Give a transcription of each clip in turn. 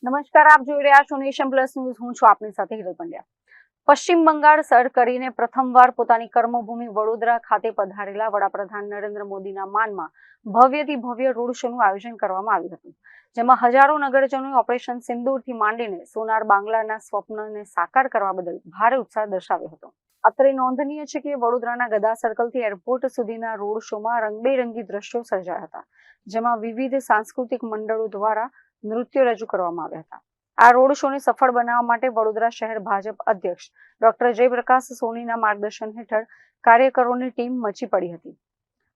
નમસ્કાર, આપ જોઈ રહ્યા છો નેશન પ્લસ ન્યૂઝ. હું છું આપની સાથે હિરલ પંડ્યા. પશ્ચિમ બંગાળ સર કરીને પ્રથમવાર પોતાની કર્મભૂમિ વડોદરા ખાતે પધારેલા વડાપ્રધાન નરેન્દ્ર મોદીના માનમાં ભવ્યથી ભવ્ય રોડ શોનું આયોજન કરવામાં આવ્યું હતું, જેમાં હજારો નગરજનોએ ઓપરેશન સિંદૂરથી માંડીને સોનાર બાંગ્લાના સ્વપ્નને સાકાર કરવા બદલ ભારે ઉત્સાહ દર્શાવ્યો હતો. અત્રે નોંધનીય છે કે વડોદરાના ગદા સર્કલથી એરપોર્ટ સુધીના રોડ શોમાં રંગબેરંગી દ્રશ્યો સર્જાયા હતા, જેમાં વિવિધ સાંસ્કૃતિક મંડળો દ્વારા નૃત્યો રજૂ કરવામાં આવ્યા હતા. આ રોડ શોને સફળ બનાવવા માટે વડોદરા શહેર ભાજપ અધ્યક્ષ ડોક્ટર જયપ્રકાશ સોનીના માર્ગદર્શન હેઠળ કાર્યકરોની ટીમ મચી પડી હતી.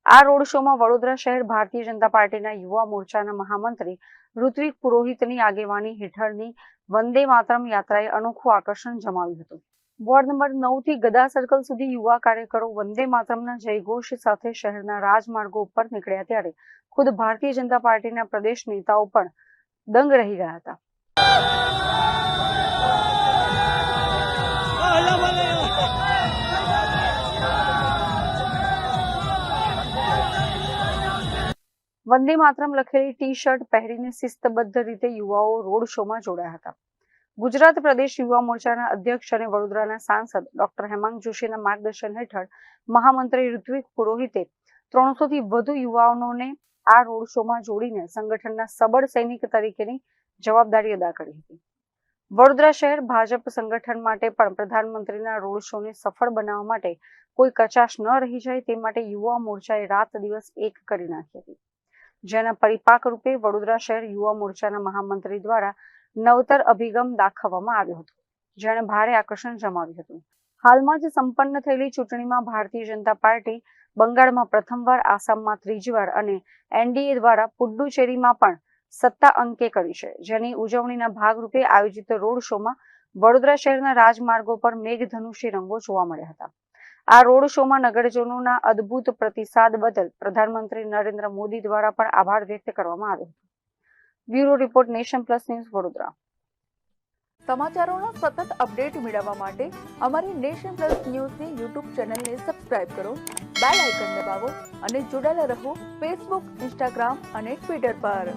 આ રોડ શોમાં વડોદરા શહેર ભારતીય જનતા પાર્ટીના યુવા મોરચાના મહામંત્રી ઋત્વિક પુરોહિતની આગેવાની હેઠળની વંદે માતરમ યાત્રાએ અનોખું આકર્ષણ જમાવ્યું હતું. વોર્ડ નંબર 9 થી ગદા સર્કલ સુધી યુવા કાર્યકરો વંદે માતરમના જયઘોષ સાથે શહેરના રાજમાર્ગો ઉપર નીકળ્યા, ત્યારે ખુદ ભારતીય જનતા પાર્ટીના પ્રદેશ નેતાઓ પણ દંગ રહી ગયા હતા. વંદે માતરમ લખેલી ટી શર્ટ પહેરીને શિસ્તબદ્ધ રીતે યુવાઓ રોડ શોમાં જોડાયા હતા. ગુજરાત પ્રદેશ યુવા મોરચાના અધ્યક્ષ અને વડોદરાના સાંસદ ડોક્ટર હેમાંગ જોશીના માર્ગદર્શન હેઠળ મહામંત્રી ઋત્વિક પુરોહિતે 300 થી વધુ યુવાનોને આ રોડ શોમાં જોડીને સંગઠનના સબળ સૈનિક તરીકેની જવાબદારી અદા કરી હતી. વડોદરા શહેર ભાજપ સંગઠન માટે પણ પ્રધાનમંત્રીના રોડ શોને સફળ બનાવવા માટે કોઈ કચાશ ન રહી જાય તે માટે યુવા મોરચાએ રાત દિવસ એક કરી નાખી હતી, જેના પરિપાક રૂપે વડોદરા શહેર યુવા મોરચાના મહામંત્રી દ્વારા નવતર અભિગમ દાખવવામાં આવ્યો હતો, જેણે ભારે આકર્ષણ જમાવ્યું હતું. હાલમાં જ સંપન્ન થયેલી ચૂંટણીમાં ભારતીય જનતા પાર્ટી બંગાળમાં પ્રથમવાર, આસામમાં ત્રીજી વાર અને એનડીએ દ્વારા પુડ્ડુચેરીમાં પણ સત્તા અંકે કરી છે, જેની ઉજવણીના ભાગરૂપે આયોજિત રોડ શોમાં વડોદરા શહેરના રાજમાર્ગો પર મેઘધનુષી રંગો જોવા મળ્યા હતા. આ રોડ શોમાં નગરજનોના અદ્ભુત પ્રતિસાદ બદલ પ્રધાનમંત્રી નરેન્દ્ર મોદી દ્વારા પણ આભાર વ્યક્ત કરવામાં આવ્યો હતો. Bureau report, nation plus news, Vadodara. સમાચારોનો સતત અપડેટ મેળવવા માટે અમારી નેશન પ્લસ ન્યૂઝની યુટ્યુબ ચેનલને સબસ્ક્રાઇબ કરો, બેલ આઇકન દબાવો અને જોડાયેલા રહો ફેસબુક, ઇન્સ્ટાગ્રામ અને ટ્વિટર પર.